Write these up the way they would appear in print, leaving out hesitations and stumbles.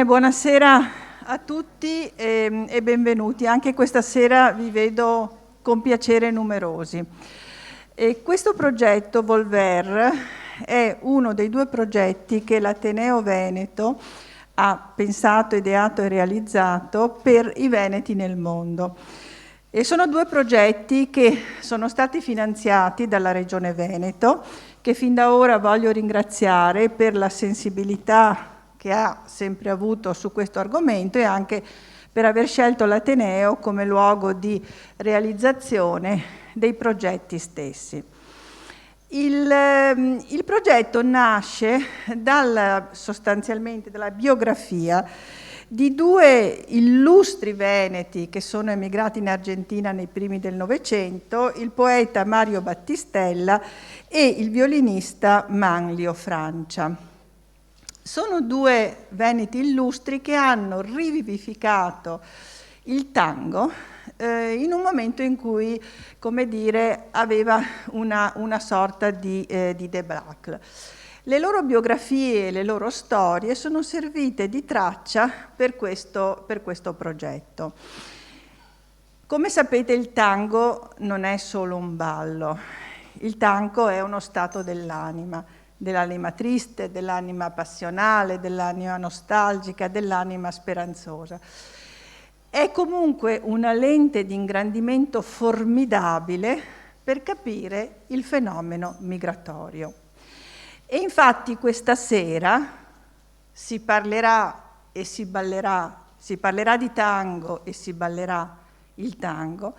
buonasera a tutti e benvenuti. Anche questa sera vi vedo con piacere numerosi. Questo progetto Volver è uno dei due progetti che l'Ateneo Veneto ha pensato, ideato e realizzato per i veneti nel mondo. E sono due progetti che sono stati finanziati dalla Regione Veneto, che fin da ora voglio ringraziare per la sensibilità che ha sempre avuto su questo argomento e anche per aver scelto l'Ateneo come luogo di realizzazione dei progetti stessi. Il progetto nasce sostanzialmente dalla biografia di due illustri veneti che sono emigrati in Argentina nei primi del Novecento, il poeta Mario Battistella e il violinista Manlio Francia. Sono due veneti illustri che hanno rivivificato il tango in un momento in cui, come dire, aveva una sorta di débâcle. Le loro biografie e le loro storie sono servite di traccia per questo progetto. Come sapete, il tango non è solo un ballo, il tango è uno stato dell'anima triste, dell'anima passionale, dell'anima nostalgica, dell'anima speranzosa. È comunque una lente di ingrandimento formidabile per capire il fenomeno migratorio. E infatti questa sera si parlerà e si ballerà, si parlerà di tango e si ballerà il tango,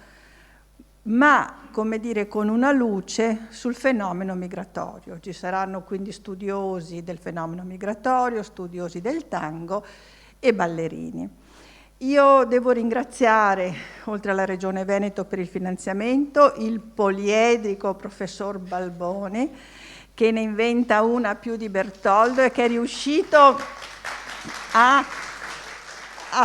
ma, come dire, con una luce sul fenomeno migratorio. Ci saranno quindi studiosi del fenomeno migratorio, studiosi del tango e ballerini. Io devo ringraziare, oltre alla Regione Veneto per il finanziamento, il poliedrico professor Balboni, che ne inventa una più di Bertoldo e che è riuscito a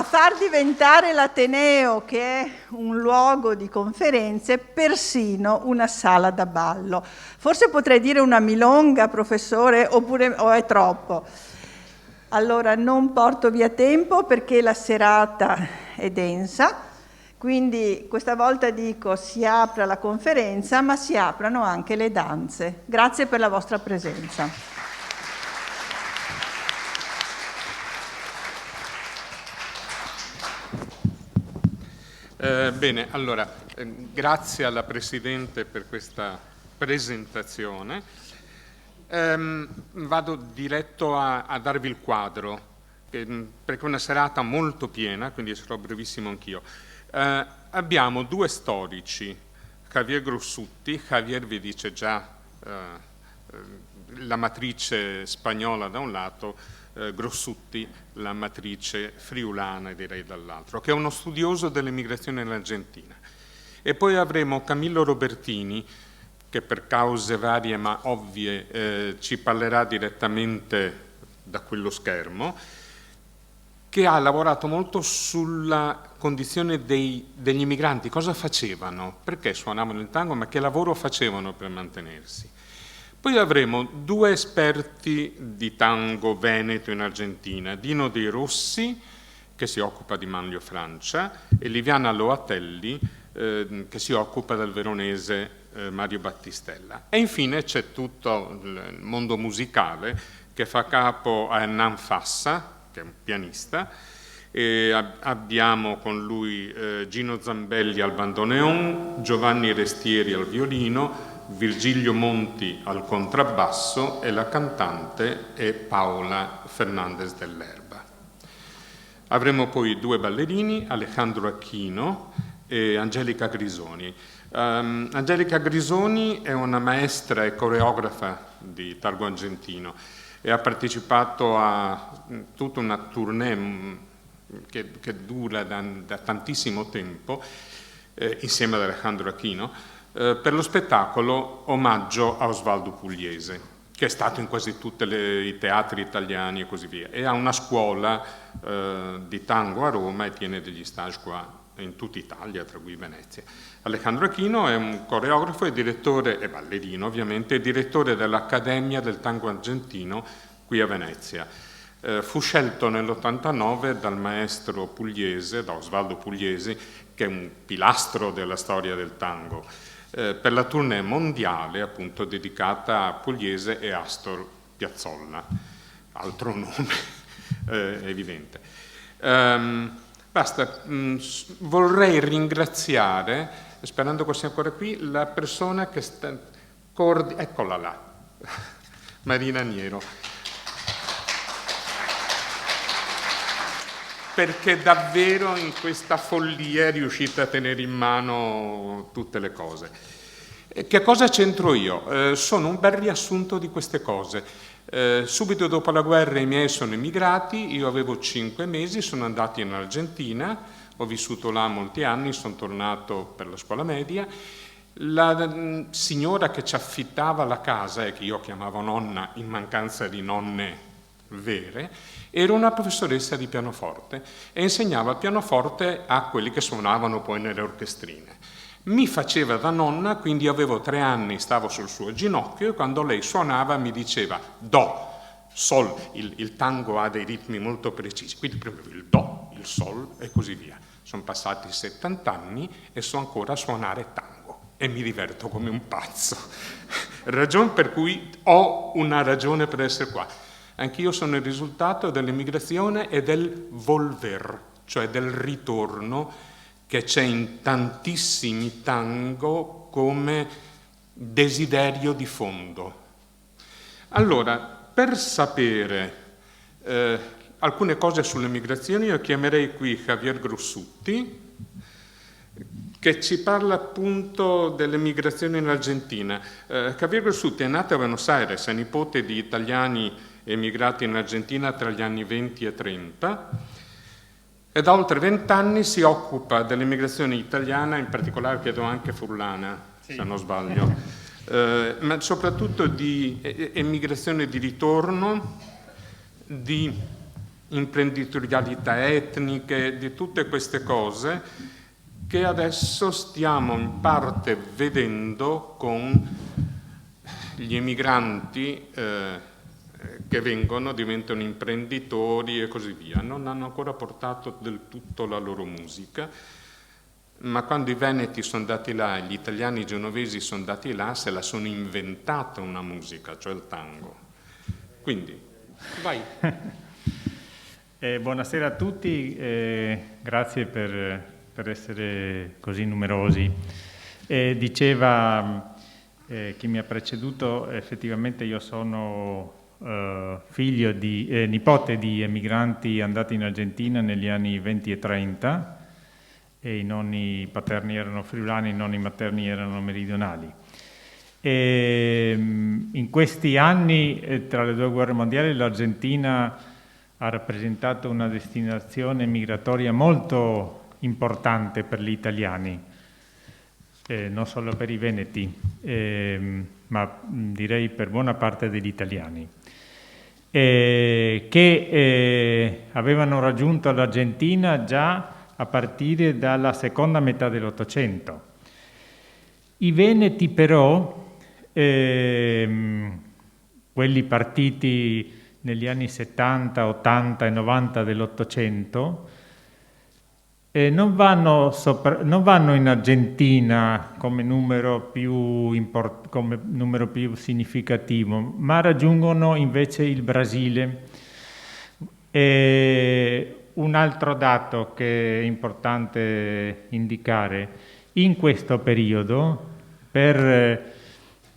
far diventare l'Ateneo, che è un luogo di conferenze, persino una sala da ballo. Forse potrei dire una milonga, professore, o è troppo? Allora, non porto via tempo perché la serata è densa, quindi questa volta dico si apra la conferenza, ma si aprano anche le danze. Grazie per la vostra presenza. Bene, allora, grazie alla Presidente per questa presentazione. Vado diretto a darvi il quadro, perché è una serata molto piena, quindi sarò brevissimo anch'io. Abbiamo due storici, Javier Grossutti. Javier vi dice già la matrice spagnola da un lato, Grossutti la matrice friulana, direi, dall'altro, che è uno studioso dell'emigrazione in Argentina. E poi avremo Camillo Robertini, che per cause varie ma ovvie ci parlerà direttamente da quello schermo, che ha lavorato molto sulla condizione degli immigranti, cosa facevano, perché suonavano il tango, ma che lavoro facevano per mantenersi. Poi avremo due esperti di tango veneto in Argentina, Dino De Rossi, che si occupa di Manlio Francia, e Liviana Loatelli, che si occupa del veronese Mario Battistella. E infine c'è tutto il mondo musicale che fa capo a Hernán Fassa, che è un pianista, e abbiamo con lui Gino Zambelli al bandoneon, Giovanni Restieri al violino, Virgilio Monti al contrabbasso e la cantante è Paola Fernández dell'Erba. Avremo poi due ballerini, Alejandro Aquino e Angelica Grisoni. Angelica Grisoni è una maestra e coreografa di tango argentino e ha partecipato a tutta una tournée che dura da tantissimo tempo, insieme ad Alejandro Aquino, per lo spettacolo Omaggio a Osvaldo Pugliese, che è stato in quasi tutti i teatri italiani e così via, e ha una scuola di tango a Roma e tiene degli stage qua in tutta Italia, tra cui Venezia. Alejandro Aquino è un coreografo e direttore, e ballerino ovviamente, e direttore dell'Accademia del Tango Argentino qui a Venezia. Fu scelto nell'89 dal maestro pugliese, da Osvaldo Pugliesi, che è un pilastro della storia del tango, per la tournée mondiale appunto dedicata a Pugliese e Astor Piazzolla, altro nome evidente. Basta, vorrei ringraziare, sperando che sia ancora qui, la persona che sta eccola là, Marina Niero, perché davvero in questa follia è riuscita a tenere in mano tutte le cose. Che cosa c'entro io? Sono un bel riassunto di queste cose. Subito dopo la guerra i miei sono emigrati, io avevo 5 mesi, sono andati in Argentina, ho vissuto là molti anni, sono tornato per la scuola media. La signora che ci affittava la casa, e che io chiamavo nonna in mancanza di nonne vere, era una professoressa di pianoforte e insegnava pianoforte a quelli che suonavano poi nelle orchestrine. Mi faceva da nonna, quindi avevo 3 anni, stavo sul suo ginocchio e quando lei suonava mi diceva do, sol, il tango ha dei ritmi molto precisi, quindi prima il do, il sol e così via. Sono passati 70 anni e so ancora suonare tango e mi diverto come un pazzo. Ragione per cui ho una ragione per essere qua. Anch'io sono il risultato dell'emigrazione e del volver, cioè del ritorno che c'è in tantissimi tango come desiderio di fondo. Allora, per sapere alcune cose sull'emigrazione, io chiamerei qui Javier Grossutti, che ci parla appunto dell'emigrazione in Argentina. Javier Grossutti è nato a Buenos Aires, è nipote di italiani emigrati in Argentina tra gli anni 20 e 30 e da oltre 20 anni si occupa dell'emigrazione italiana, in particolare credo anche furlana, sì, se non sbaglio, ma soprattutto di emigrazione di ritorno, di imprenditorialità etniche, di tutte queste cose che adesso stiamo in parte vedendo con gli emigranti che diventano imprenditori e così via. Non hanno ancora portato del tutto la loro musica, ma quando i veneti sono andati là e gli italiani e i genovesi sono andati là, se la sono inventata una musica, cioè il tango. Quindi, vai. Buonasera a tutti, grazie per essere così numerosi. Diceva chi mi ha preceduto, effettivamente io sono figlio di nipote di emigranti andati in Argentina negli anni 20 e 30 e i nonni paterni erano friulani, i nonni materni erano meridionali. E in questi anni, tra le 2 guerre mondiali, l'Argentina ha rappresentato una destinazione migratoria molto importante per gli italiani, non solo per i veneti, ma direi per buona parte degli italiani, che avevano raggiunto l'Argentina già a partire dalla seconda metà dell'Ottocento. I veneti però, quelli partiti negli anni 70, 80 e 90 dell'Ottocento, non vanno in Argentina come numero più significativo, ma raggiungono invece il Brasile. Un altro dato che è importante indicare: in questo periodo, per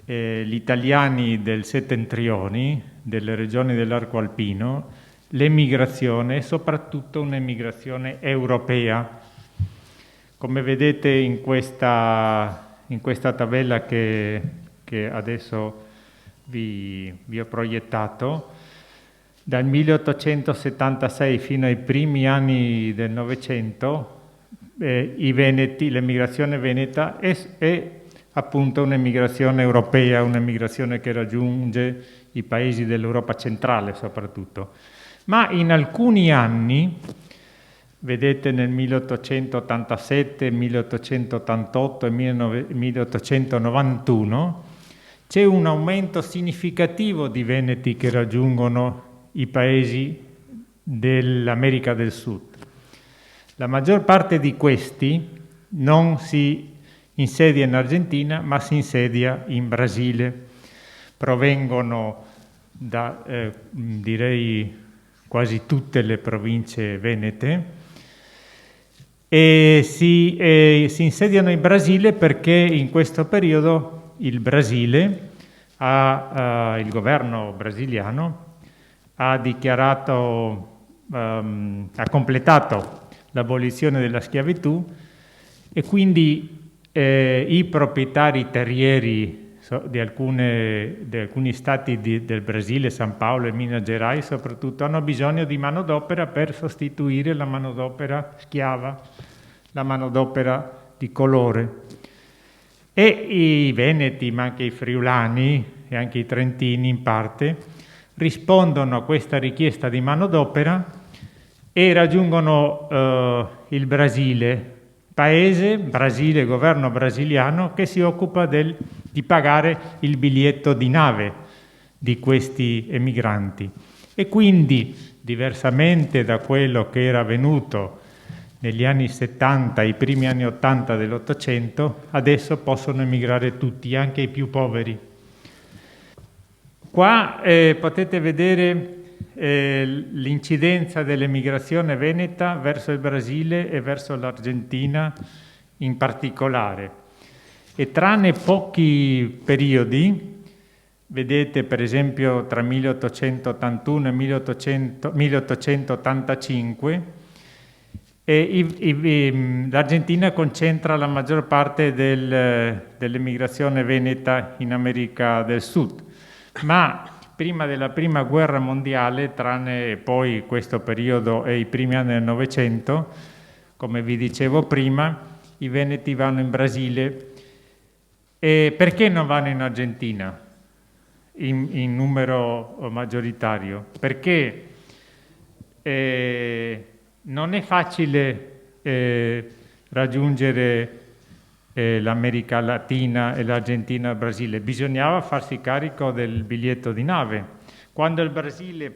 gli italiani del settentrione, delle regioni dell'arco alpino, l'emigrazione è soprattutto un'emigrazione europea. Come vedete in questa tabella che adesso vi ho proiettato, dal 1876 fino ai primi anni del Novecento, l'emigrazione veneta è appunto un'emigrazione europea, un'emigrazione che raggiunge i paesi dell'Europa centrale soprattutto. Ma in alcuni anni, vedete nel 1887, 1888 e 1891, c'è un aumento significativo di veneti che raggiungono i paesi dell'America del Sud. La maggior parte di questi non si insedia in Argentina, ma si insedia in Brasile. Provengono da, direi, quasi tutte le province venete e si insediano in Brasile perché in questo periodo il Brasile, il governo brasiliano, ha completato l'abolizione della schiavitù e quindi i proprietari terrieri di alcuni stati del Brasile, San Paolo e Minas Gerais soprattutto, hanno bisogno di manodopera per sostituire la manodopera schiava, la manodopera di colore. E i veneti, ma anche i friulani e anche i trentini in parte, rispondono a questa richiesta di manodopera e raggiungono il Brasile, governo brasiliano, che si occupa di pagare il biglietto di nave di questi emigranti. E quindi, diversamente da quello che era avvenuto negli anni 70, i primi anni 80 dell'Ottocento, adesso possono emigrare tutti, anche i più poveri. Qua potete vedere l'incidenza dell'emigrazione veneta verso il Brasile e verso l'Argentina in particolare. E tranne pochi periodi, vedete per esempio tra 1881 e 1885, l'Argentina concentra la maggior parte dell'emigrazione veneta in America del Sud, ma prima della Prima Guerra Mondiale, tranne poi questo periodo e i primi anni del Novecento, come vi dicevo prima, i veneti vanno in Brasile. E perché non vanno in Argentina in numero maggioritario? Perché non è facile raggiungere l'America Latina e l'Argentina e il Brasile. Bisognava farsi carico del biglietto di nave. Quando il Brasile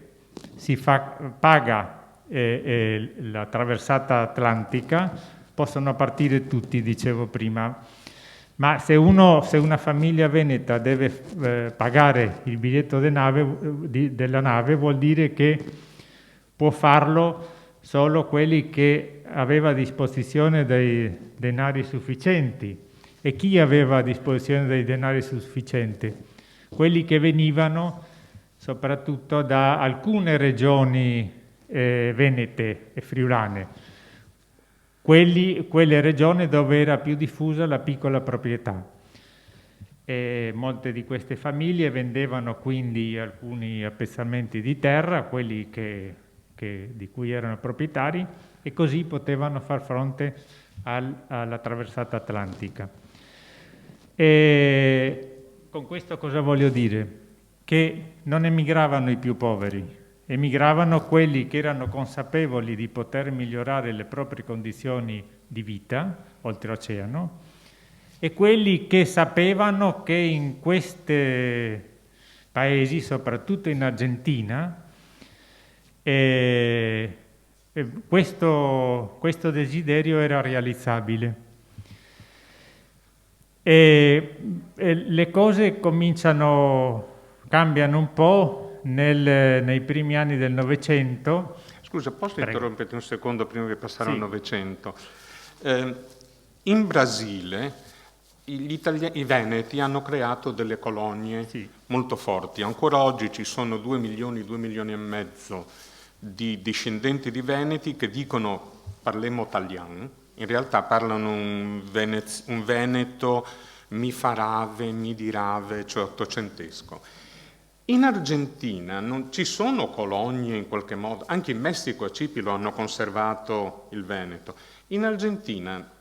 paga la traversata atlantica, possono partire tutti, dicevo prima. Ma se una famiglia veneta deve pagare il biglietto della nave, vuol dire che può farlo solo quelli che aveva a disposizione dei denari sufficienti. E chi aveva a disposizione dei denari sufficienti? Quelli che venivano soprattutto da alcune regioni venete e friulane, quelle regioni dove era più diffusa la piccola proprietà. E molte di queste famiglie vendevano quindi alcuni appezzamenti di terra, quelli di cui erano proprietari, e così potevano far fronte alla traversata atlantica. E con questo cosa voglio dire? Che non emigravano i più poveri, emigravano quelli che erano consapevoli di poter migliorare le proprie condizioni di vita oltreoceano e quelli che sapevano che in questi paesi, soprattutto in Argentina, questo desiderio era realizzabile. Le cose cambiano un po' nei primi anni del Novecento. Scusa, posso Prego. interromperti un secondo prima di passare Sì. al Novecento? In Brasile i veneti hanno creato delle colonie molto forti. Ancora oggi ci sono 2 milioni e mezzo di discendenti di veneti che dicono parliamo italiano, in realtà parlano un veneto mi farave, mi dirave, cioè ottocentesco. In Argentina non ci sono colonie in qualche modo, anche in Messico e Cipro hanno conservato il veneto. In Argentina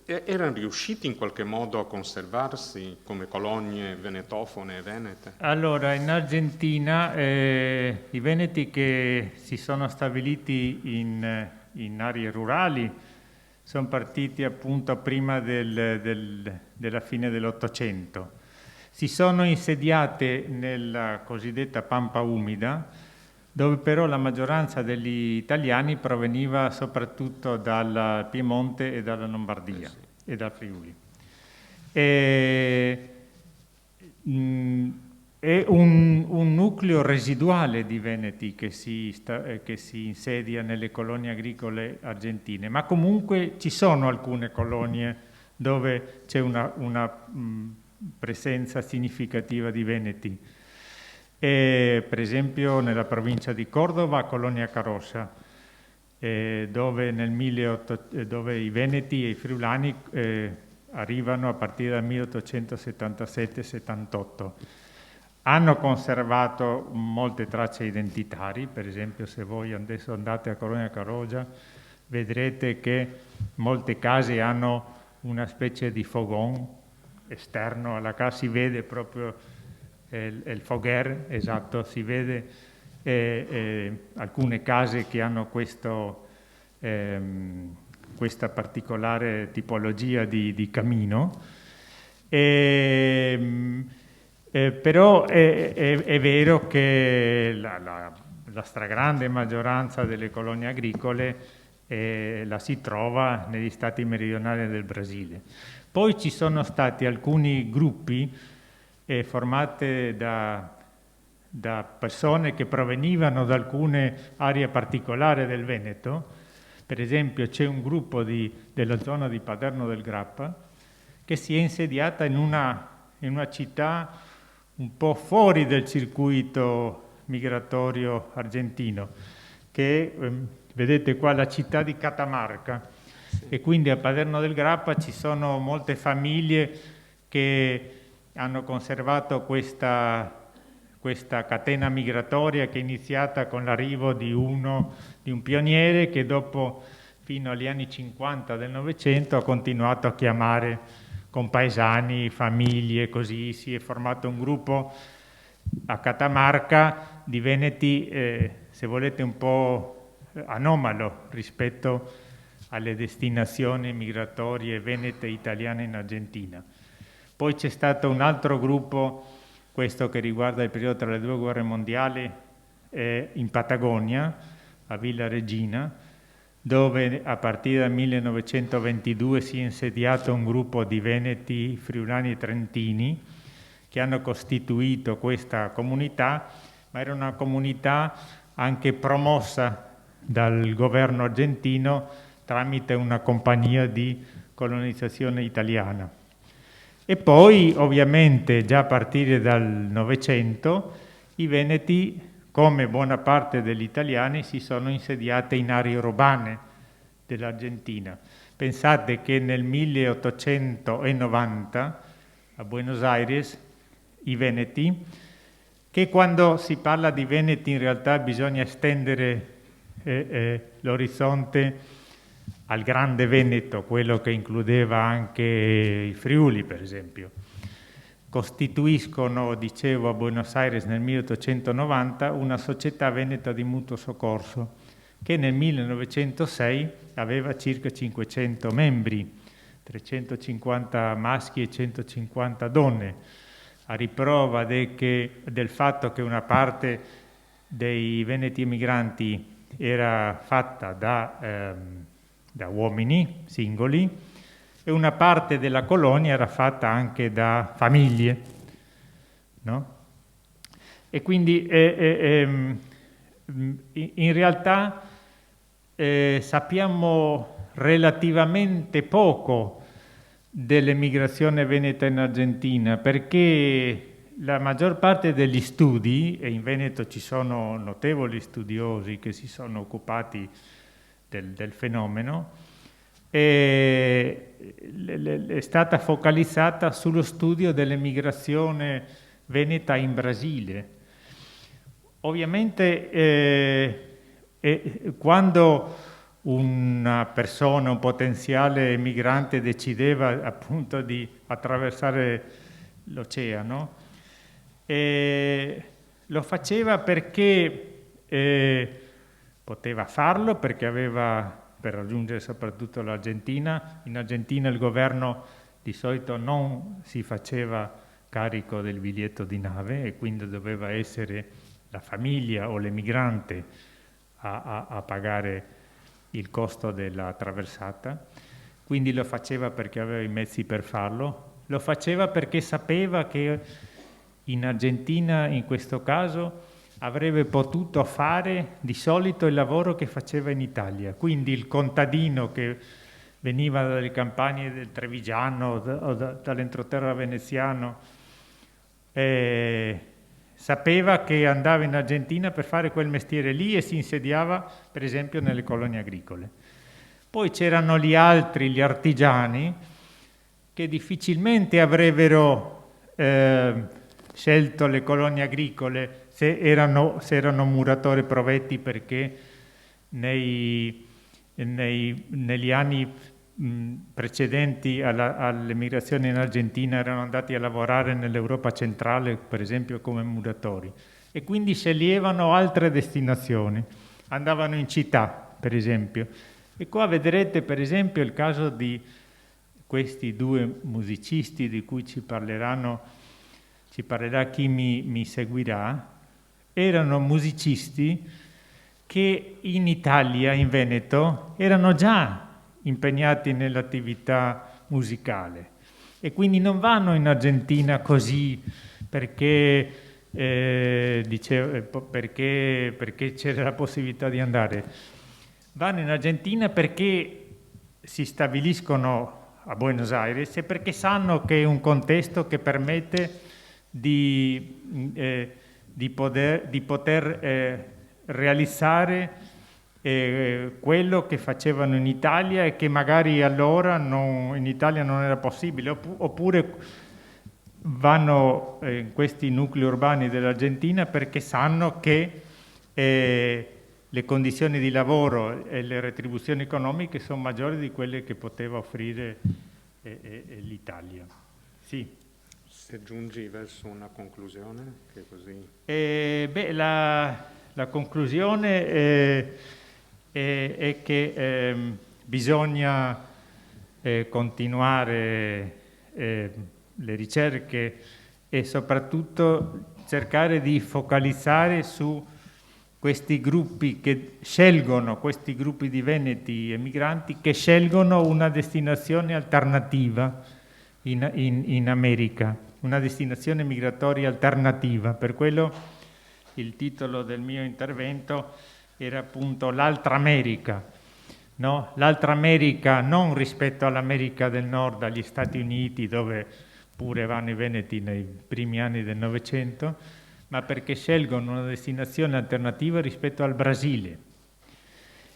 erano riusciti in qualche modo a conservarsi come colonie venetofone e venete? Allora, in Argentina i veneti che si sono stabiliti in aree rurali sono partiti appunto prima della fine dell'Ottocento. Si sono insediate nella cosiddetta Pampa umida, dove però la maggioranza degli italiani proveniva soprattutto dal Piemonte e dalla Lombardia e dal Friuli. È un nucleo residuale di veneti che si insedia nelle colonie agricole argentine, ma comunque ci sono alcune colonie dove c'è una presenza significativa di veneti. Per esempio nella provincia di Cordova, Colonia Carossa, dove i veneti e i friulani arrivano a partire dal 1877-78. Hanno conservato molte tracce identitarie, per esempio se voi adesso andate a Colonia Carossa vedrete che molte case hanno una specie di fogón esterno alla casa, si vede proprio il fogher, esatto, si vede alcune case che hanno questa particolare tipologia di camino, però è vero che la stragrande maggioranza delle colonie agricole la si trova negli stati meridionali del Brasile. Poi ci sono stati alcuni gruppi formate da persone che provenivano da alcune aree particolari del Veneto. Per esempio c'è un gruppo della zona di Paderno del Grappa che si è insediata in una città un po' fuori del circuito migratorio argentino, che vedete qua la città di Catamarca. Sì. E quindi a Paderno del Grappa ci sono molte famiglie che hanno conservato questa catena migratoria che è iniziata con l'arrivo di un pioniere che dopo, fino agli anni 50 del Novecento, ha continuato a chiamare compaesani, famiglie, così si è formato un gruppo a Catamarca di veneti, se volete, un po' anomalo rispetto alle destinazioni migratorie venete italiane in Argentina. Poi c'è stato un altro gruppo, questo che riguarda il periodo tra le due guerre mondiali, in Patagonia, a Villa Regina, dove a partire dal 1922 si è insediato un gruppo di veneti, friulani e trentini che hanno costituito questa comunità, ma era una comunità anche promossa dal governo argentino tramite una compagnia di colonizzazione italiana. E poi ovviamente già a partire dal Novecento i veneti, come buona parte degli italiani, si sono insediati in aree urbane dell'Argentina. Pensate che nel 1890 a Buenos Aires i veneti, che quando si parla di veneti in realtà bisogna estendere l'orizzonte al Grande Veneto, quello che includeva anche i Friuli, per esempio. Costituiscono, dicevo, a Buenos Aires nel 1890 una società veneta di mutuo soccorso che nel 1906 aveva circa 500 membri, 350 maschi e 150 donne, a riprova del fatto che una parte dei veneti emigranti era fatta da uomini singoli e una parte della colonia era fatta anche da famiglie, no? E quindi in realtà sappiamo relativamente poco dell'emigrazione veneta in Argentina, perché la maggior parte degli studi, e in Veneto ci sono notevoli studiosi che si sono occupati del fenomeno, è stata focalizzata sullo studio dell'emigrazione veneta in Brasile. Ovviamente quando una persona, un potenziale emigrante decideva appunto di attraversare l'oceano, lo faceva perché poteva farlo, perché aveva per raggiungere soprattutto l'Argentina. In Argentina il governo di solito non si faceva carico del biglietto di nave e quindi doveva essere la famiglia o l'emigrante a pagare il costo della traversata, quindi lo faceva perché aveva i mezzi per farlo, lo faceva perché sapeva che in Argentina, in questo caso, avrebbe potuto fare di solito il lavoro che faceva in Italia. Quindi il contadino che veniva dalle campagne del Trevigiano o dall'entroterra veneziano sapeva che andava in Argentina per fare quel mestiere lì e si insediava, per esempio, nelle colonie agricole. Poi c'erano gli altri, gli artigiani, che difficilmente avrebbero scelto le colonie agricole se erano muratori provetti, perché negli anni precedenti all'emigrazione in Argentina erano andati a lavorare nell'Europa centrale, per esempio, come muratori, e quindi sceglievano altre destinazioni, andavano in città, per esempio. E qua vedrete, per esempio, il caso di questi due musicisti di cui ci parlerà chi mi seguirà. Erano musicisti che in Italia, in Veneto, erano già impegnati nell'attività musicale e quindi non vanno in Argentina così perché c'era la possibilità di andare. Vanno in Argentina perché si stabiliscono a Buenos Aires e perché sanno che è un contesto che permette di poter realizzare quello che facevano in Italia e che magari allora in Italia non era possibile, oppure vanno in questi nuclei urbani dell'Argentina perché sanno che le condizioni di lavoro e le retribuzioni economiche sono maggiori di quelle che poteva offrire l'Italia. Sì. Se giungi verso una conclusione, che così... La conclusione è che bisogna continuare le ricerche e soprattutto cercare di focalizzare su questi gruppi che scelgono, questi gruppi di veneti emigranti che scelgono una destinazione alternativa in America, una destinazione migratoria alternativa. Per quello il titolo del mio intervento era appunto l'altra America, no? L'altra America non rispetto all'America del Nord, agli Stati Uniti, dove pure vanno i veneti nei primi anni del Novecento, ma perché scelgono una destinazione alternativa rispetto al Brasile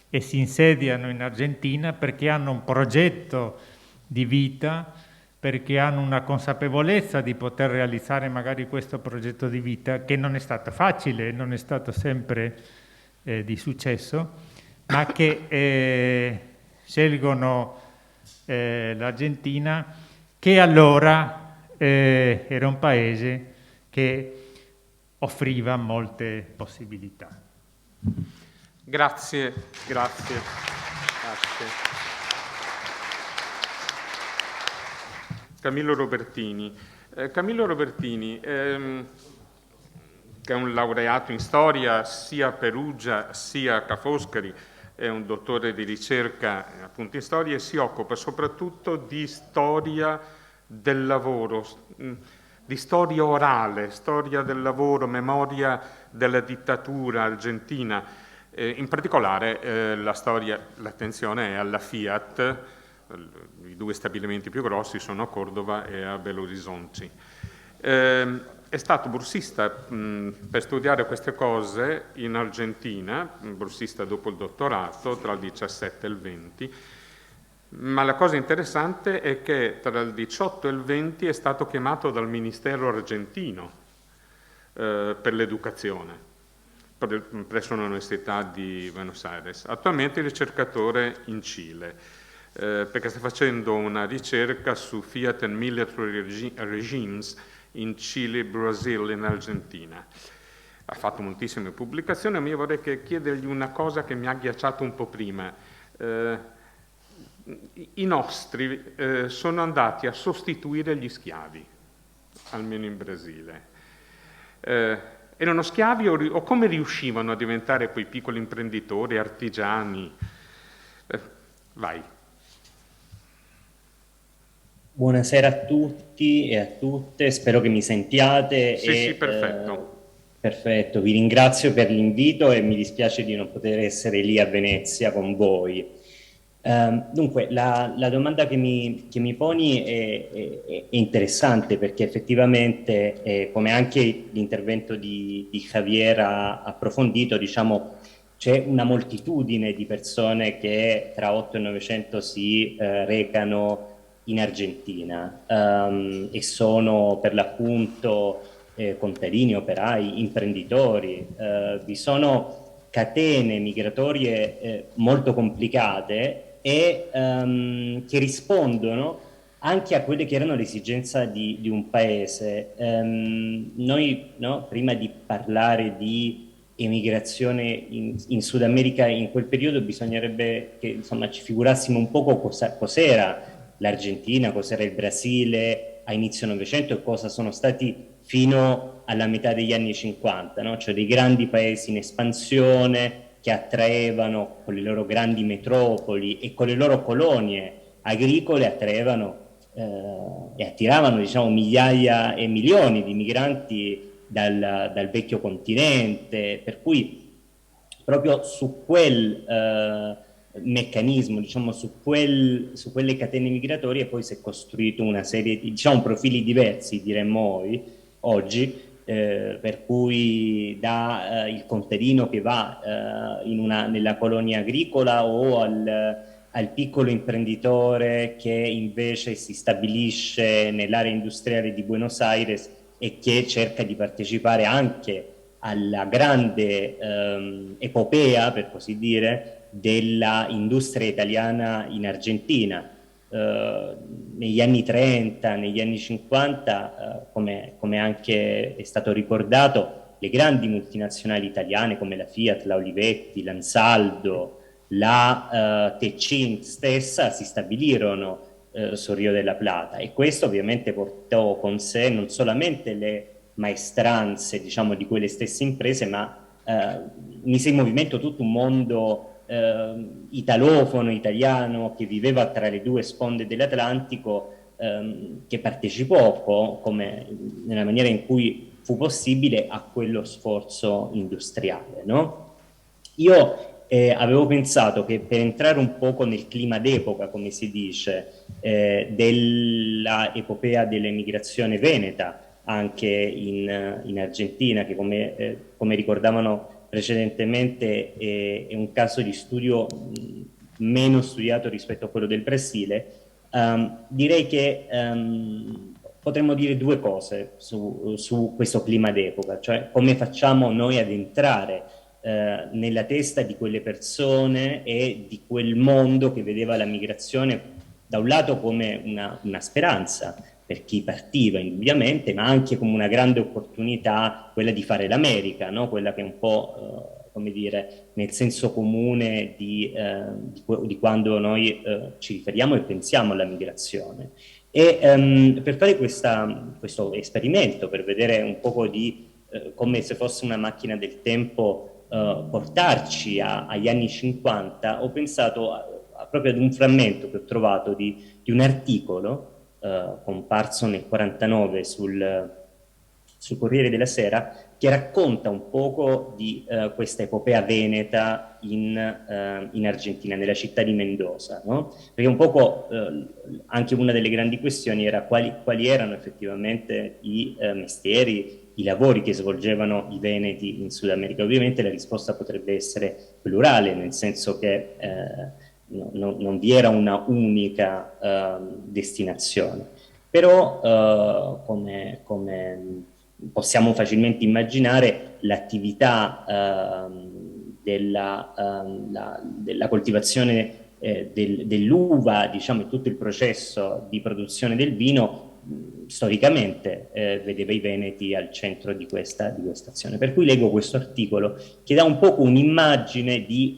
e si insediano in Argentina perché hanno un progetto di vita, perché hanno una consapevolezza di poter realizzare magari questo progetto di vita, che non è stato facile, non è stato sempre di successo, ma che scelgono l'Argentina, che allora era un paese che offriva molte possibilità. Grazie. Camillo Robertini. Camillo Robertini, che è un laureato in storia sia a Perugia sia a Ca' Foscari, è un dottore di ricerca appunto in storia e si occupa soprattutto di storia del lavoro, di storia orale, storia del lavoro, memoria della dittatura argentina. In particolare l'attenzione è alla Fiat. I due stabilimenti più grossi sono a Cordova e a Belo Horizonte. È stato bursista per studiare queste cose in Argentina, bursista dopo il dottorato tra il 17 e il 20, ma la cosa interessante è che tra il 18 e il 20 è stato chiamato dal Ministero argentino per l'educazione presso l'Università di Buenos Aires. Attualmente è ricercatore in Cile, perché sta facendo una ricerca su Fiat and Military Regimes in Cile, Brasile e in Argentina. Ha fatto moltissime pubblicazioni, ma io vorrei chiedergli una cosa che mi ha agghiacciato un po' prima. I nostri sono andati a sostituire gli schiavi, almeno in Brasile. Erano schiavi o come riuscivano a diventare poi piccoli imprenditori, artigiani? Vai. Buonasera a tutti e a tutte, spero che mi sentiate. Sì, perfetto. Perfetto, vi ringrazio per l'invito e mi dispiace di non poter essere lì a Venezia con voi. Dunque, la domanda che mi poni è interessante, perché effettivamente, come anche l'intervento di Javier ha approfondito, diciamo, c'è una moltitudine di persone che tra 8 e 900 si recano in Argentina e sono per l'appunto contadini, operai, imprenditori. Vi sono catene migratorie molto complicate e che rispondono anche a quelle che erano le esigenze di un paese. Noi, no, prima di parlare di emigrazione in Sud America in quel periodo bisognerebbe che insomma ci figurassimo un poco cos'era l'Argentina, cos'era il Brasile a inizio Novecento e cosa sono stati fino alla metà degli anni 50, no? Cioè dei grandi paesi in espansione che attraevano con le loro grandi metropoli e con le loro colonie agricole attraevano e attiravano, diciamo, migliaia e milioni di migranti dal vecchio continente, per cui proprio su quel meccanismo, diciamo, su quelle catene migratorie poi si è costruito una serie di, diciamo, profili diversi, diremmo oggi, per cui da il contadino che va nella colonia agricola o al piccolo imprenditore che invece si stabilisce nell'area industriale di Buenos Aires e che cerca di partecipare anche alla grande epopea, per così dire, della industria italiana in Argentina. Negli anni 30, negli anni 50, come anche è stato ricordato, le grandi multinazionali italiane come la Fiat, la Olivetti, l'Ansaldo, la Techint stessa si stabilirono sul Rio della Plata, e questo ovviamente portò con sé non solamente le maestranze, diciamo, di quelle stesse imprese, ma mise in movimento tutto un mondo italofono, italiano, che viveva tra le due sponde dell'Atlantico, che partecipò come nella maniera in cui fu possibile a quello sforzo industriale, no? Io avevo pensato che per entrare un poco nel clima d'epoca, come si dice, della epopea dell'emigrazione veneta anche in Argentina, che come ricordavano precedentemente è un caso di studio meno studiato rispetto a quello del Brasile, direi che potremmo dire due cose su questo clima d'epoca, cioè come facciamo noi ad entrare nella testa di quelle persone e di quel mondo che vedeva la migrazione da un lato come una speranza per chi partiva indubbiamente, ma anche come una grande opportunità, quella di fare l'America, no? Quella che è un po', come dire, nel senso comune di quando noi ci riferiamo e pensiamo alla migrazione. E per fare questo esperimento, per vedere un poco come se fosse una macchina del tempo, portarci agli anni 50, ho pensato proprio ad un frammento che ho trovato di un articolo comparso nel 49 sul Corriere della Sera, che racconta un poco di questa epopea veneta in Argentina, nella città di Mendoza, no? Perché un poco anche una delle grandi questioni era quali erano effettivamente i mestieri, i lavori che svolgevano i veneti in Sud America. Ovviamente la risposta potrebbe essere plurale, nel senso che non vi era una unica destinazione, però come possiamo facilmente immaginare, l'attività della coltivazione dell'uva, diciamo, e tutto il processo di produzione del vino storicamente vedeva i veneti al centro di questa azione. Per cui leggo questo articolo che dà un po' un'immagine di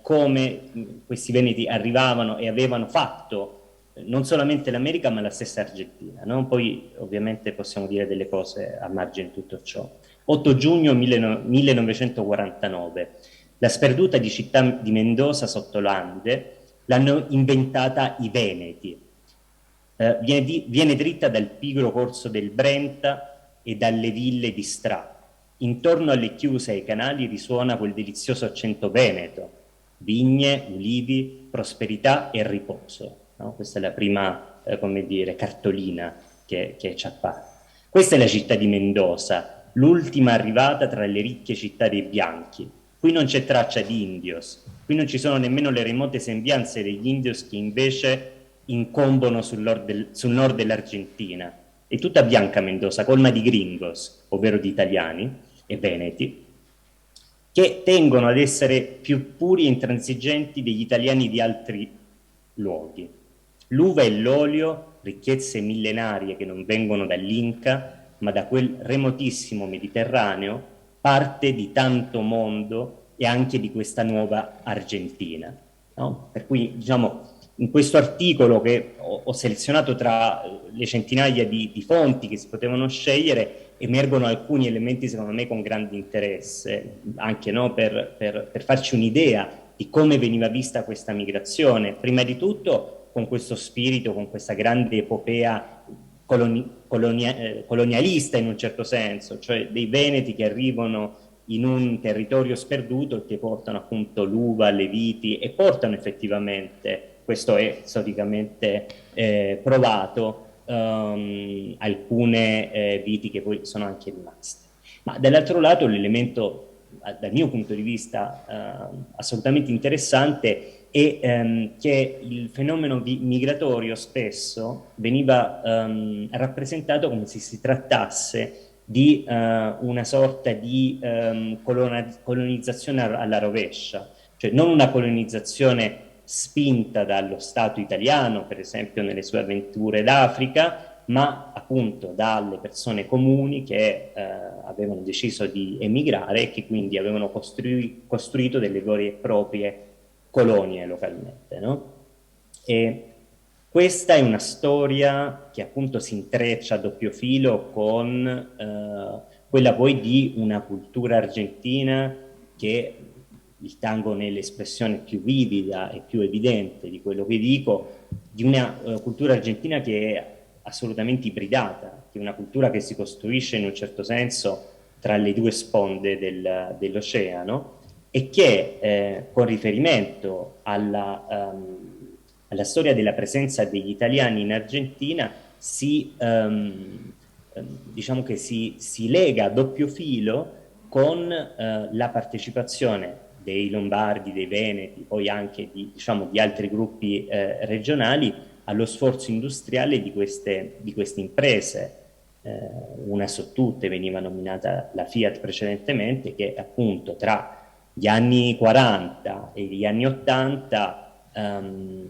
come questi veneti arrivavano e avevano fatto non solamente l'America ma la stessa Argentina, no? Poi ovviamente possiamo dire delle cose a margine di tutto ciò. 8 giugno 1949. La sperduta di città di Mendoza sotto l'Ande l'hanno inventata i Veneti. Viene dritta dal pigro corso del Brenta e dalle ville di Stra. Intorno alle chiuse e ai canali risuona quel delizioso accento veneto: vigne, ulivi, prosperità e riposo. No? Questa è la prima, come dire, cartolina che ci appare. Questa è la città di Mendoza, l'ultima arrivata tra le ricche città dei bianchi. Qui non c'è traccia di indios, qui non ci sono nemmeno le remote sembianze degli indios che invece incombono sul nord dell'Argentina. È tutta bianca Mendoza, colma di gringos, ovvero di italiani e veneti, che tengono ad essere più puri e intransigenti degli italiani di altri luoghi. L'uva e l'olio, ricchezze millenarie che non vengono dall'Inca, ma da quel remotissimo Mediterraneo, parte di tanto mondo e anche di questa nuova Argentina. No? Per cui, diciamo, in questo articolo che ho selezionato tra le centinaia di fonti che si potevano scegliere, emergono alcuni elementi secondo me con grande interesse, anche no, per farci un'idea di come veniva vista questa migrazione. Prima di tutto con questo spirito, con questa grande epopea colonialista in un certo senso, cioè dei veneti che arrivano in un territorio sperduto e che portano appunto l'uva, le viti e portano effettivamente, questo è storicamente provato, alcune viti che poi sono anche rimaste. Ma dall'altro lato l'elemento, dal mio punto di vista, assolutamente interessante è che il fenomeno migratorio spesso veniva rappresentato come se si trattasse di una sorta di colonizzazione alla rovescia, cioè non una colonizzazione spinta dallo Stato italiano, per esempio nelle sue avventure d'Africa, ma appunto dalle persone comuni che avevano deciso di emigrare e che quindi avevano costruito delle vere e proprie colonie localmente. No? E questa è una storia che appunto si intreccia a doppio filo con quella poi di una cultura argentina che, il tango nell'espressione più vivida e più evidente di quello che dico, di una cultura argentina che è assolutamente ibridata, che è una cultura che si costruisce in un certo senso tra le due sponde dell'oceano e che con riferimento alla storia della presenza degli italiani in Argentina diciamo che si lega a doppio filo con la partecipazione dei Lombardi, dei Veneti, poi anche diciamo, di altri gruppi regionali allo sforzo industriale di queste imprese. Una su tutte veniva nominata la Fiat precedentemente, che appunto tra gli anni 40 e gli anni 80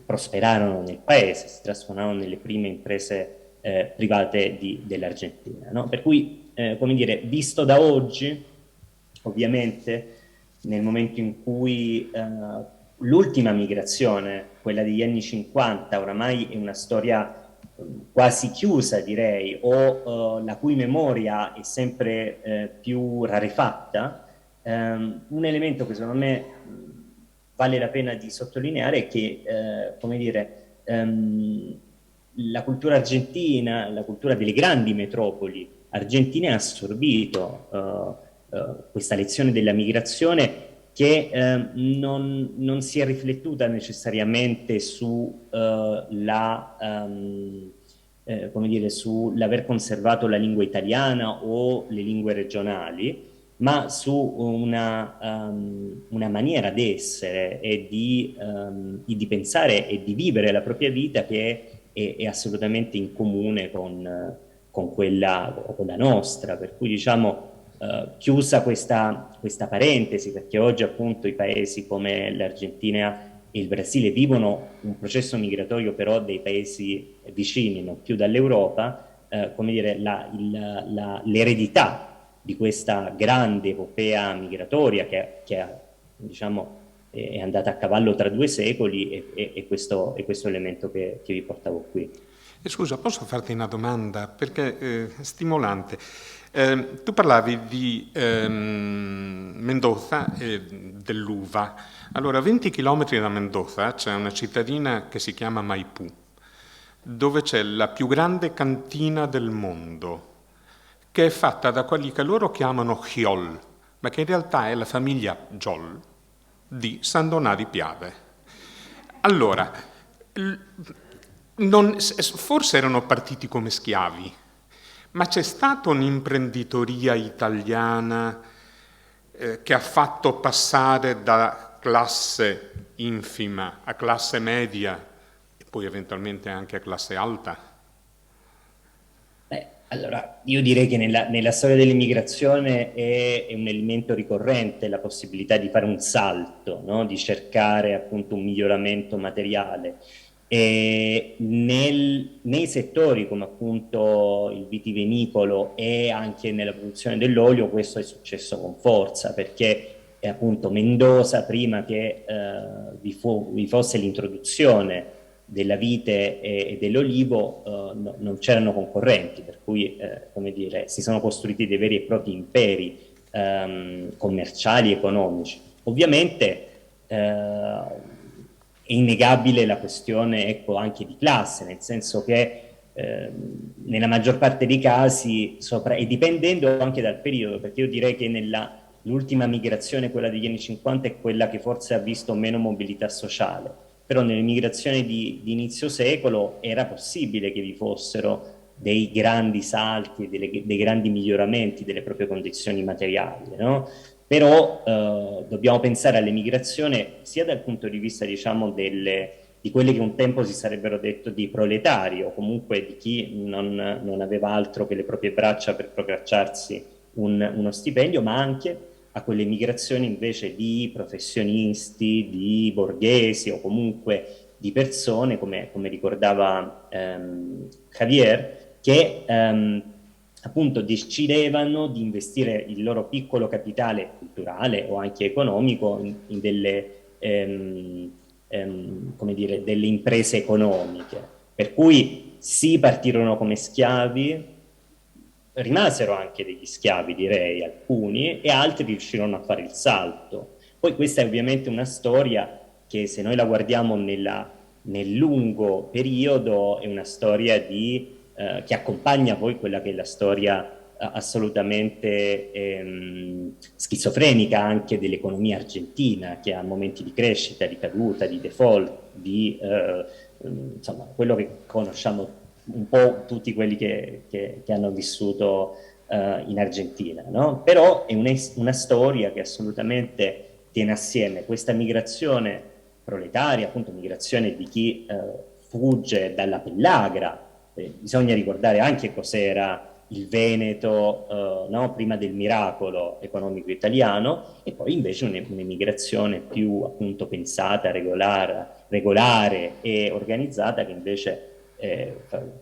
prosperarono nel paese, si trasformarono nelle prime imprese private dell'Argentina. No? Per cui, come dire, visto da oggi, ovviamente, nel momento in cui l'ultima migrazione, quella degli anni 50, oramai è una storia quasi chiusa, direi, o la cui memoria è sempre più rarefatta, un elemento che secondo me vale la pena di sottolineare è che, come dire, la cultura argentina, la cultura delle grandi metropoli argentine ha assorbito questa lezione della migrazione che non si è riflettuta necessariamente come dire, sull'aver conservato la lingua italiana o le lingue regionali, ma su una maniera di essere e di pensare e di vivere la propria vita che è assolutamente in comune con la nostra, per cui diciamo chiusa questa parentesi, perché oggi appunto i paesi come l'Argentina e il Brasile vivono un processo migratorio però dei paesi vicini, non più dall'Europa, come dire, l'eredità di questa grande epopea migratoria che diciamo, è andata a cavallo tra 2 secoli e questo elemento che vi portavo qui. Scusa, posso farti una domanda? Perché è stimolante. Tu parlavi di Mendoza e dell'uva. Allora, 20 chilometri da Mendoza c'è una cittadina che si chiama Maipú, dove c'è la più grande cantina del mondo, che è fatta da quelli che loro chiamano Giol, ma che in realtà è la famiglia Giol di San Donà di Piave. Allora, forse erano partiti come schiavi, ma c'è stata un'imprenditoria italiana che ha fatto passare da classe infima a classe media e poi eventualmente anche a classe alta? Allora, io direi che nella storia dell'immigrazione è un elemento ricorrente la possibilità di fare un salto, no? Di cercare appunto un miglioramento materiale. E nei settori come appunto il vitivinicolo e anche nella produzione dell'olio questo è successo con forza, perché appunto Mendoza, prima che vi fosse l'introduzione della vite e dell'olivo, non c'erano concorrenti, per cui come dire, si sono costruiti dei veri e propri imperi commerciali e economici. Ovviamente è innegabile la questione, ecco, anche di classe, nel senso che nella maggior parte dei casi, e dipendendo anche dal periodo, perché io direi che l'ultima migrazione, quella degli anni 50, è quella che forse ha visto meno mobilità sociale, però nelle migrazioni di inizio secolo era possibile che vi fossero dei grandi salti, dei grandi miglioramenti delle proprie condizioni materiali, no? Però dobbiamo pensare all'emigrazione sia dal punto di vista, diciamo, di quelle che un tempo si sarebbero detto di proletari, o comunque di chi non aveva altro che le proprie braccia per procacciarsi uno stipendio, ma anche a quelle migrazioni invece di professionisti, di borghesi o comunque di persone, come ricordava Javier, che appunto decidevano di investire il loro piccolo capitale culturale o anche economico in delle, come dire, delle imprese economiche. Per cui sì, partirono come schiavi, rimasero anche degli schiavi, direi, alcuni, e altri riuscirono a fare il salto. Poi questa è ovviamente una storia che, se noi la guardiamo nel lungo periodo, è una storia che accompagna poi quella che è la storia assolutamente schizofrenica anche dell'economia argentina, che ha momenti di crescita, di caduta, di default, insomma, quello che conosciamo un po' tutti quelli che hanno vissuto in Argentina, no? Però è una storia che assolutamente tiene assieme questa migrazione proletaria, appunto migrazione di chi fugge dalla pellagra. Bisogna ricordare anche cos'era il Veneto, no? Prima del miracolo economico italiano, e poi invece un'emigrazione più appunto pensata, regolare e organizzata, che invece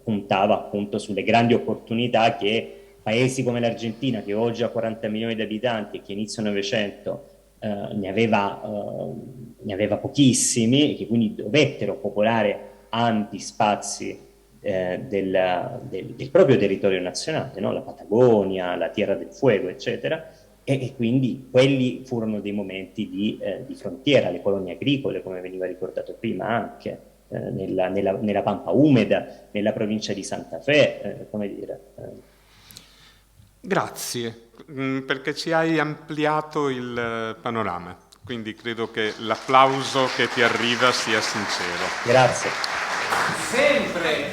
puntava appunto sulle grandi opportunità che paesi come l'Argentina, che oggi ha 40 milioni di abitanti e che inizio Novecento ne aveva pochissimi, e che quindi dovettero popolare ampi spazi del proprio territorio nazionale, no? La Patagonia, la Tierra del Fuego, eccetera, e quindi quelli furono dei momenti di frontiera, le colonie agricole, come veniva ricordato prima anche, nella Pampa Umeda, nella provincia di Santa Fe, come dire. Grazie, perché ci hai ampliato il panorama, quindi credo che l'applauso che ti arriva sia sincero. Grazie.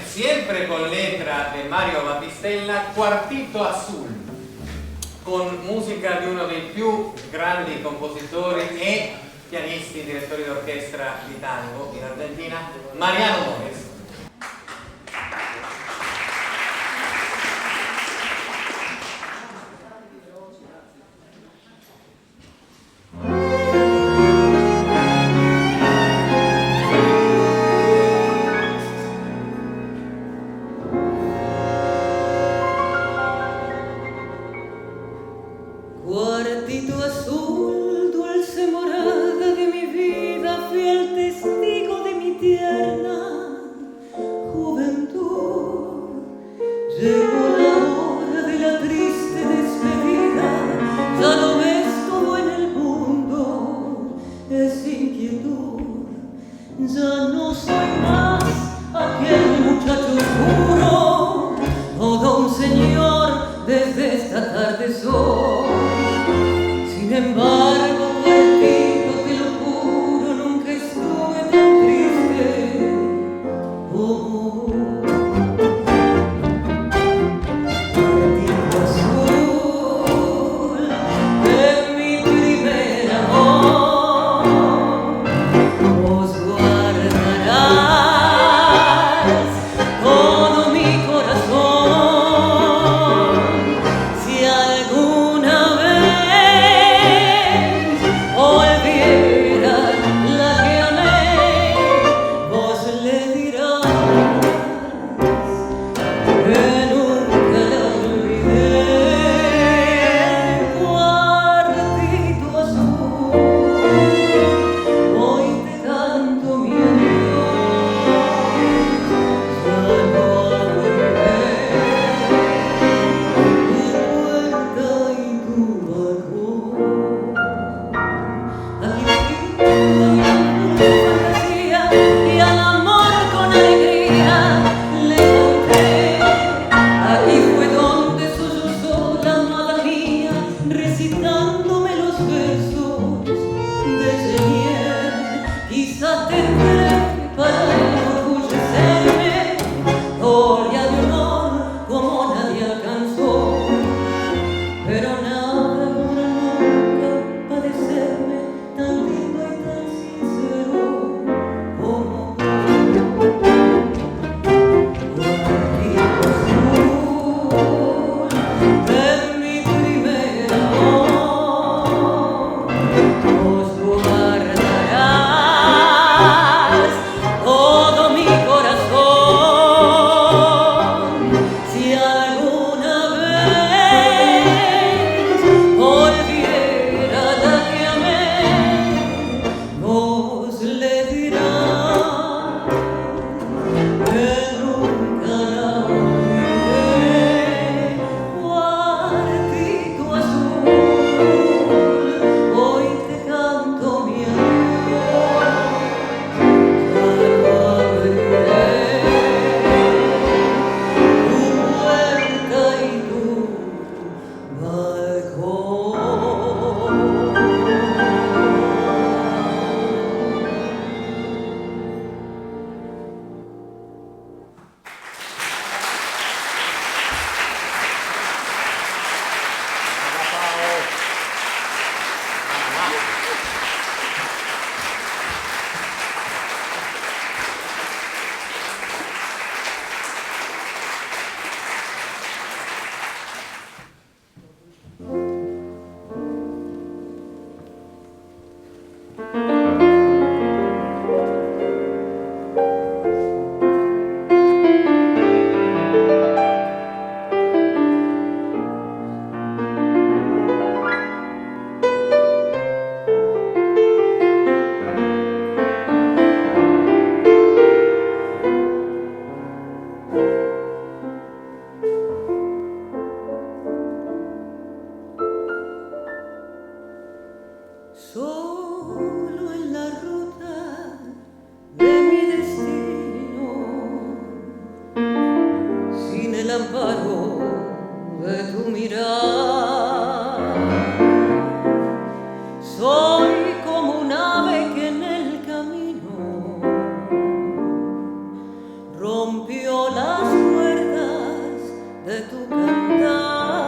Siempre con letra de Mario Battistella, Quartito Azul, con musica di uno dei più grandi compositori e pianisti, direttori d'orchestra di tango in Argentina, Mariano Mores. Cuartito azul, dulce morada de mi vida, fiel testigo de mi tierna Llegó la hora de la triste despedida, ya lo ves, todo en el mundo es inquietud. Ya no soy más aquel muchacho oscuro, todo un señor desde esta tarde soy. Sin embargo, cuartito, te lo juro, nunca estuve tan triste como vos. Solo en la ruta de mi destino, sin el amparo de tu mirada, soy como un ave que en el camino rompió las cuerdas de tu cantar.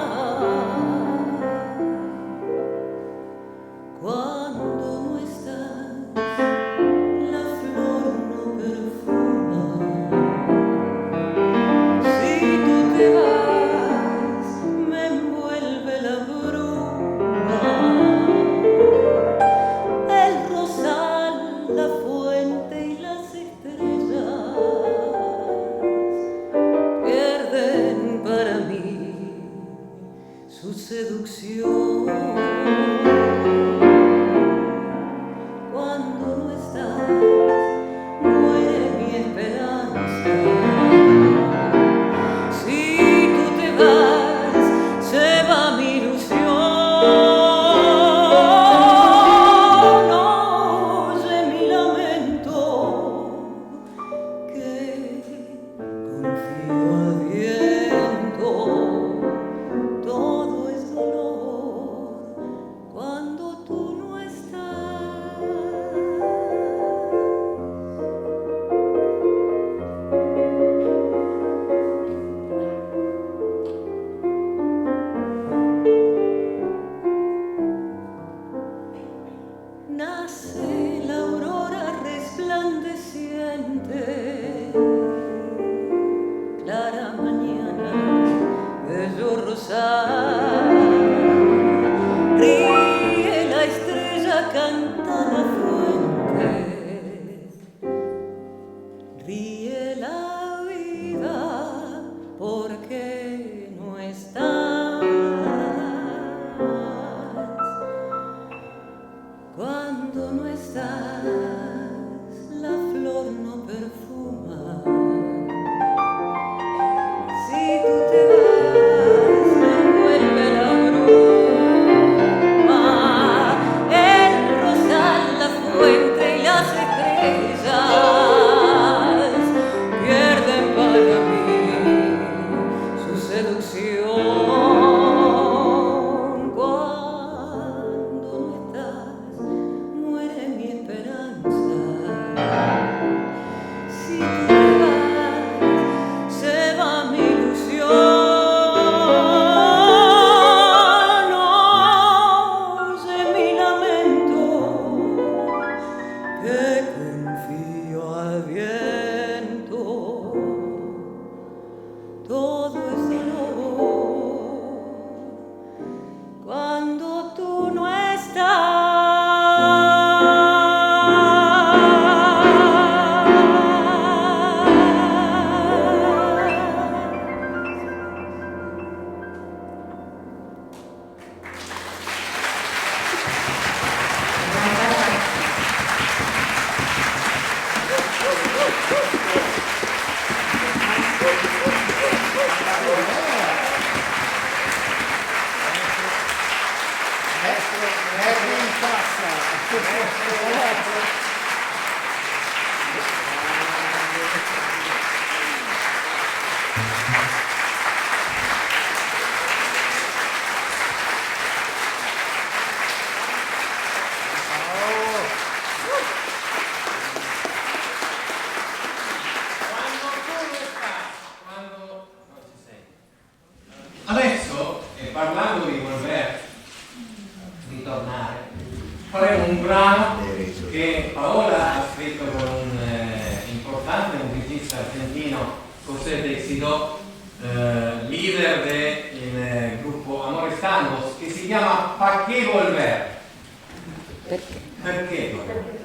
Cuando no estás, la flor no perfuma. Si tú te vas, me envuelve la bruma. El rosal, la fuente y las estrellas pierden para mí su seducción. Cuando no estás, muere mi esperanza. Si rosal. Ríe la estrella, canta la fuente, ríe la vida porque no estás. Cuando no estás, la flor no perfuma. Si tú te vas, me envuelve la bruma, el rosal, la fuente y las estrellas pierden para mí su seducción. Cuando no estás, muere mi esperanza. Si tú te vas, se va mi ilusión. Oye mi lamento, que confío al viento. Todo es dolor cuando tú no Adesso, parlando di volver ritornare, faremo un brano che Paola ha scritto con un importante musicista argentino, José Teixidó, leader del gruppo Amores Tangos, che si chiama Pa' qué volver? Perché volver?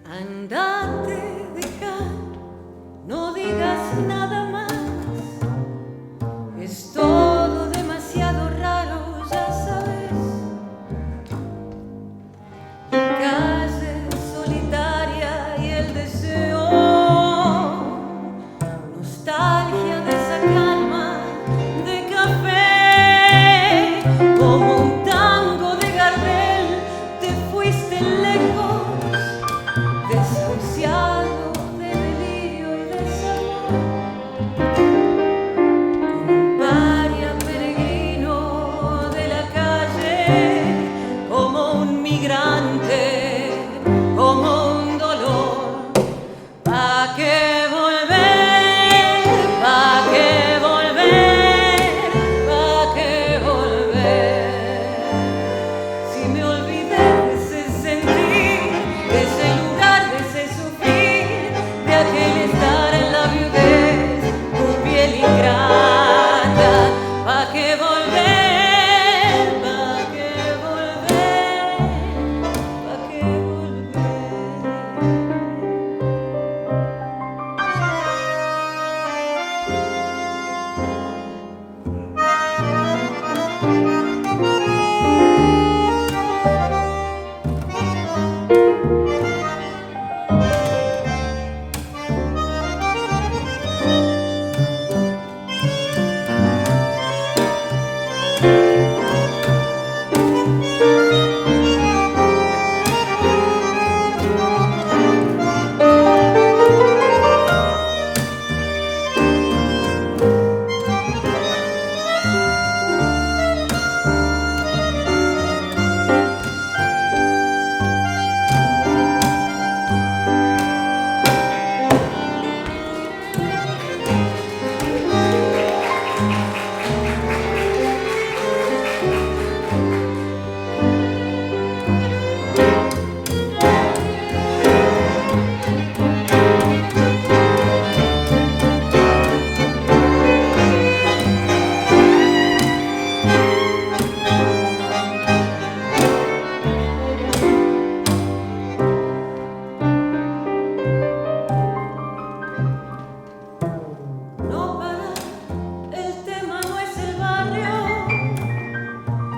andate, dejar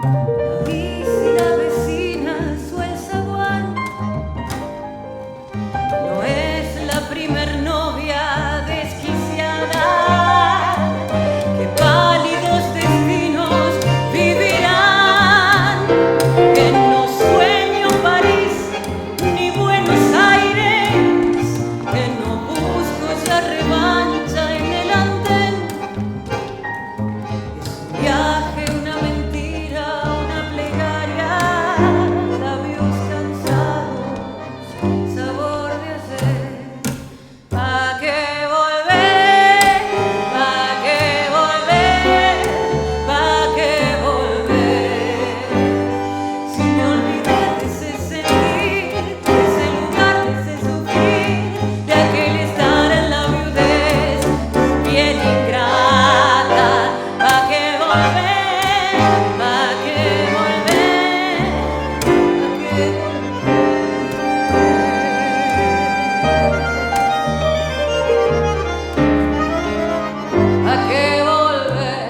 La vecina su el zaguán no es la primer novia desquiciada que pálidos destinos vivirán, que no sueño París ni Buenos Aires, que no busco ya revancha en el andén. Es un viaje, una mentira, una plegaria, labios cansados, sabor de ayer. ¿Pa' qué volver? ¿Pa' qué volver? ¿Pa' qué volver? Si me olvidé de ese sentir, de ese lugar, de ese sufrir, de aquel estar en la viudez, piel ingrata. ¿Pa' qué volver? ¿Pa' qué volver? ¿Pa' qué volver? ¿Pa' qué volver?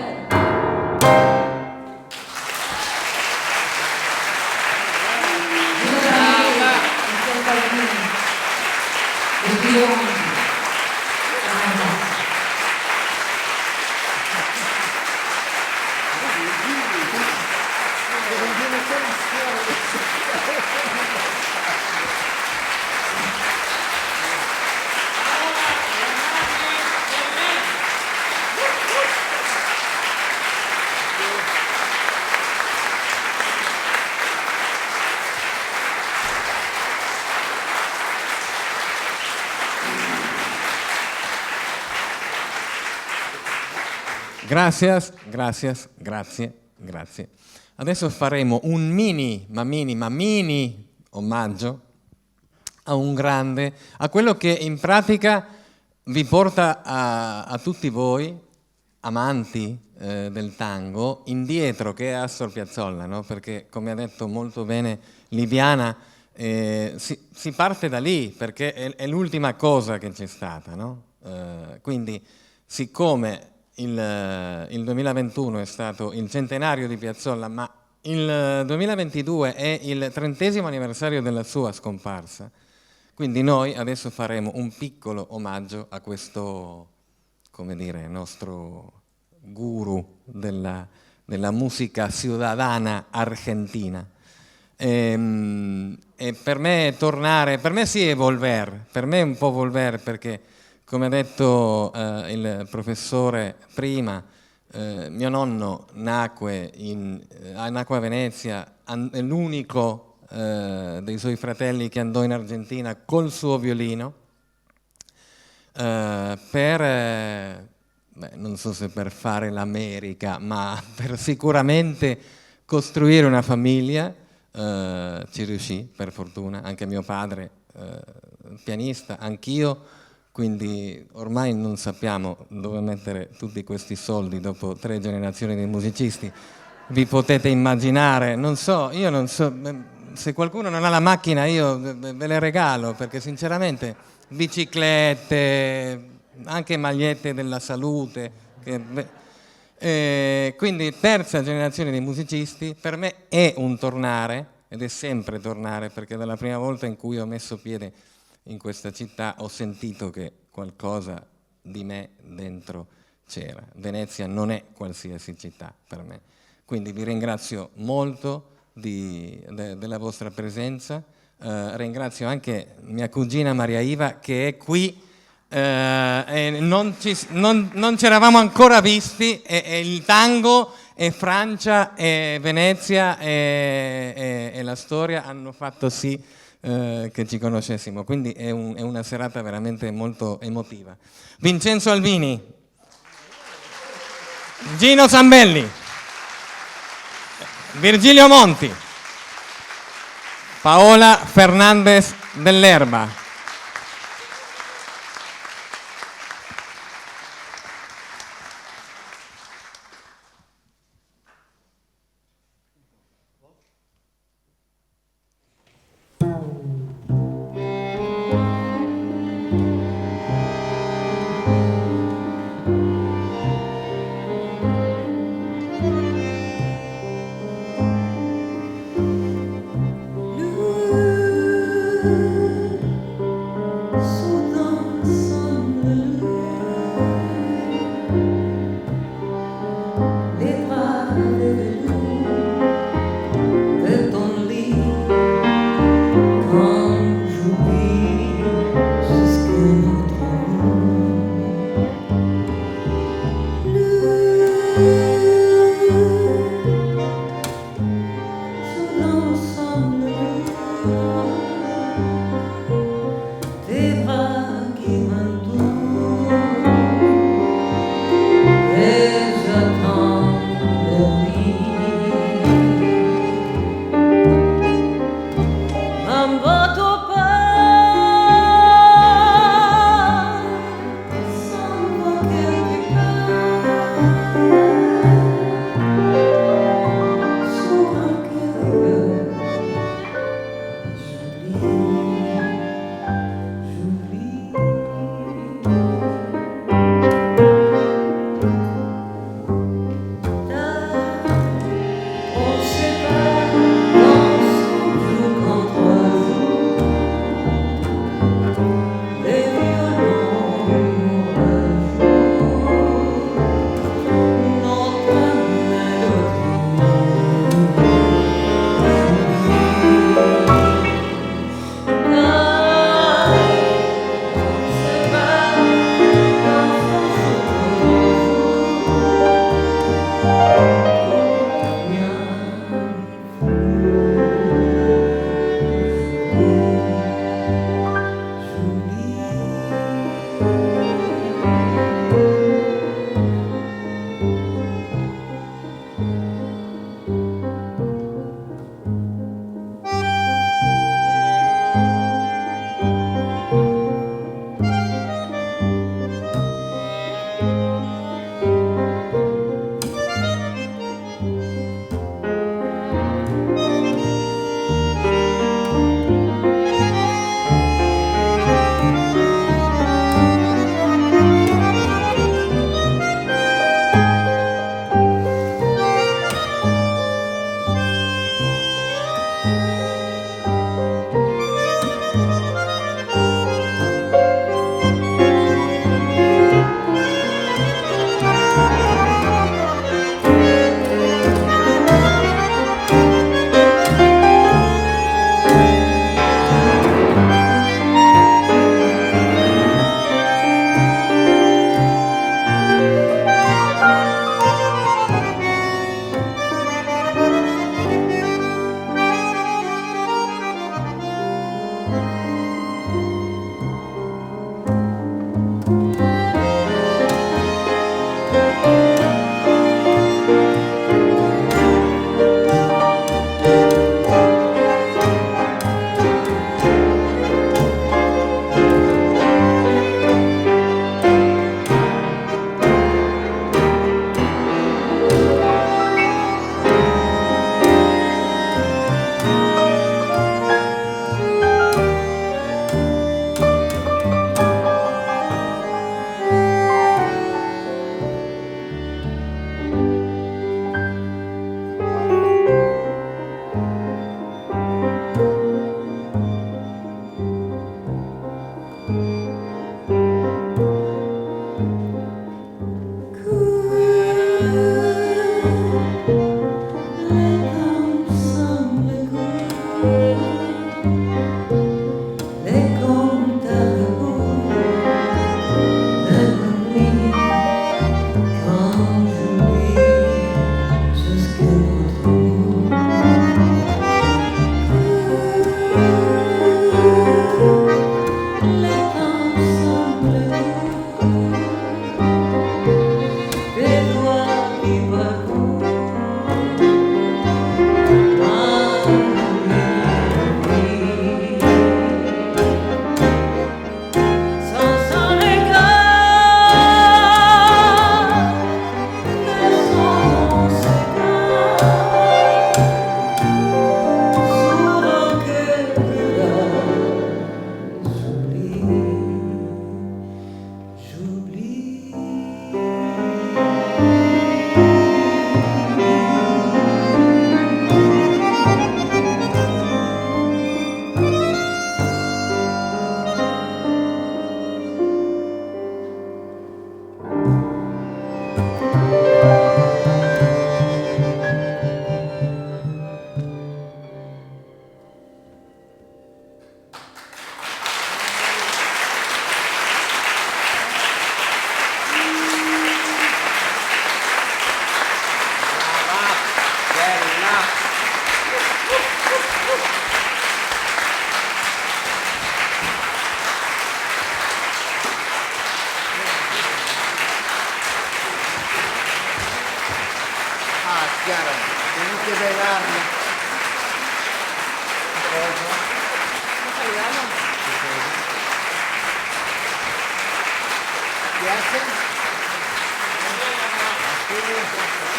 Grazie. Adesso faremo un mini omaggio a un grande, a quello che in pratica vi porta a tutti voi, amanti del tango, indietro, che è Astor Piazzolla, no? Perché, come ha detto molto bene Liviana, si parte da lì, perché è l'ultima cosa che c'è stata, no? Quindi, siccome il 2021 è stato il centenario di Piazzolla, ma il 2022 è il 30° anniversario della sua scomparsa, quindi noi adesso faremo un piccolo omaggio a questo, come dire, nostro guru della musica ciudadana argentina. E per me tornare, per me sì è volver, per me è un po' volver, perché come ha detto il professore prima, mio nonno nacque a Venezia, è l'unico dei suoi fratelli che andò in Argentina col suo violino non so se per fare l'America, ma per sicuramente costruire una famiglia. Ci riuscì, per fortuna, anche mio padre pianista, anch'io. Quindi ormai non sappiamo dove mettere tutti questi soldi dopo 3 generazioni di musicisti. Vi potete immaginare, non so, se qualcuno non ha la macchina io ve le regalo, perché sinceramente biciclette, anche magliette della salute. Quindi 3ª generazione di musicisti, per me è un tornare, ed è sempre tornare, perché dalla prima volta in cui ho messo piede in questa città ho sentito che qualcosa di me dentro c'era. Venezia non è qualsiasi città per me. Quindi vi ringrazio molto della vostra presenza, ringrazio anche mia cugina Maria Iva che è qui, non ci eravamo ancora visti, e il tango e Francia e Venezia e la storia hanno fatto sì che ci conoscessimo, quindi è una serata veramente molto emotiva. Vincenzo Albini, Gino Zambelli, Virgilio Monti, Paola Fernandez dell'Erba,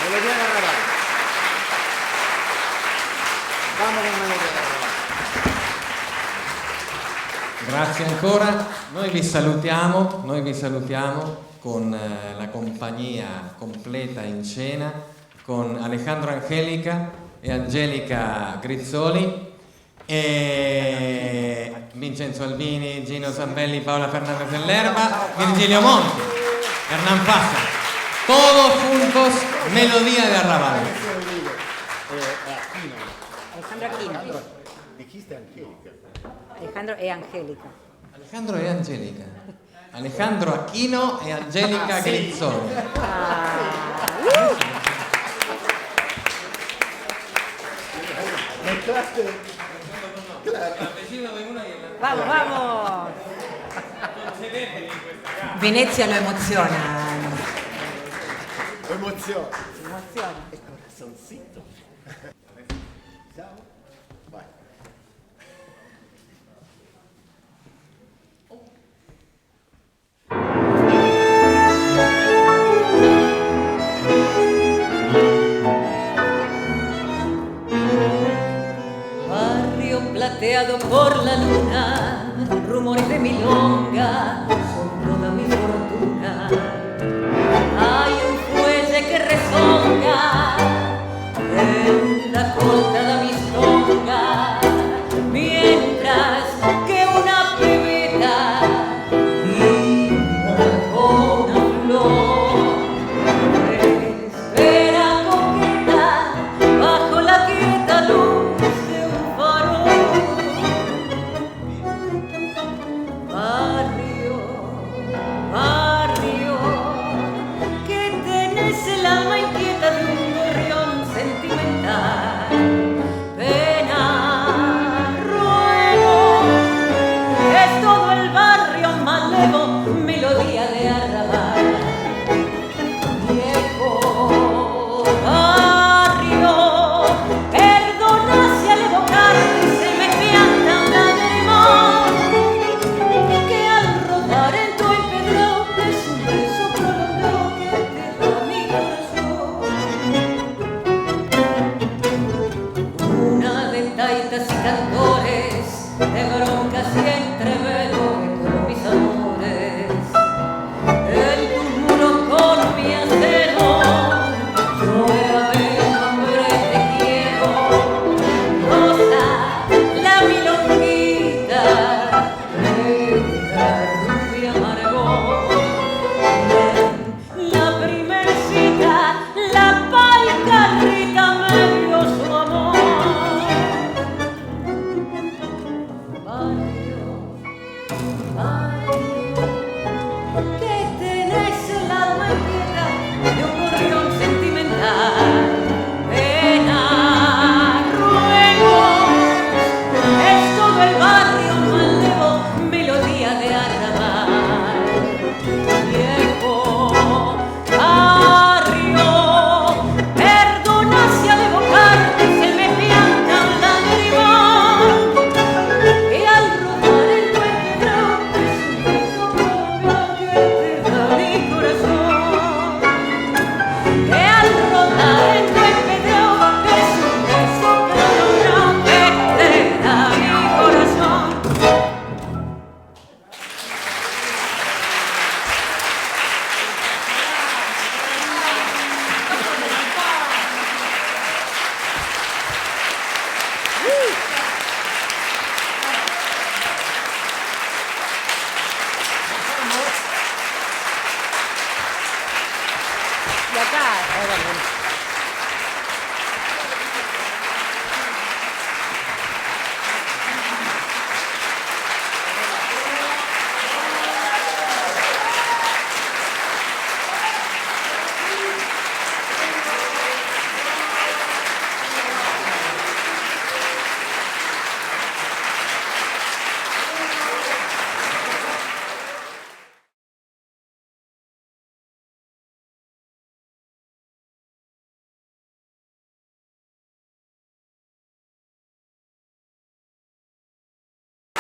Melodía de Arrabal. Vamos con Melodía de Arrabal. Grazie ancora, noi vi salutiamo con la compagnia completa in scena con Alejandro Angelica e Angelica Grizzoli e Vincenzo Albini, Gino Zambelli, Paola Fernández del Lerma, Virgilio Monti, Hernán Pasa, todos juntos, Melodía de Arrabal. Alejandro Aquino. Dijiste Angélica. Alejandro e Angelica. Alejandro e Angelica. Alejandro Aquino e Angelica Grizzoli. Vamos, vamos. Venezia lo emoziona. Emozione. Emoziona. Corazoncito. Vai. Barrio plateado por la luna, rumores de milonga son toda mi fortuna. Hay un fuelle que rezonga en la costa de mi songa, mientras que una pibeta linda como una flor espera coqueta bajo la quieta luz de un farol. Barrio, barrio, que tenés el alma inquieta de un gorrión sentimental. Pena, ruego, es todo el barrio malevo, melodía de arrabal. Viejo barrio, perdona si al evocarte se me pianta una lágrima, que al rodar en tu empedrado es un beso prolongado que deja mi corazón. Una de taitas y cantores, de broncas y entrevelos,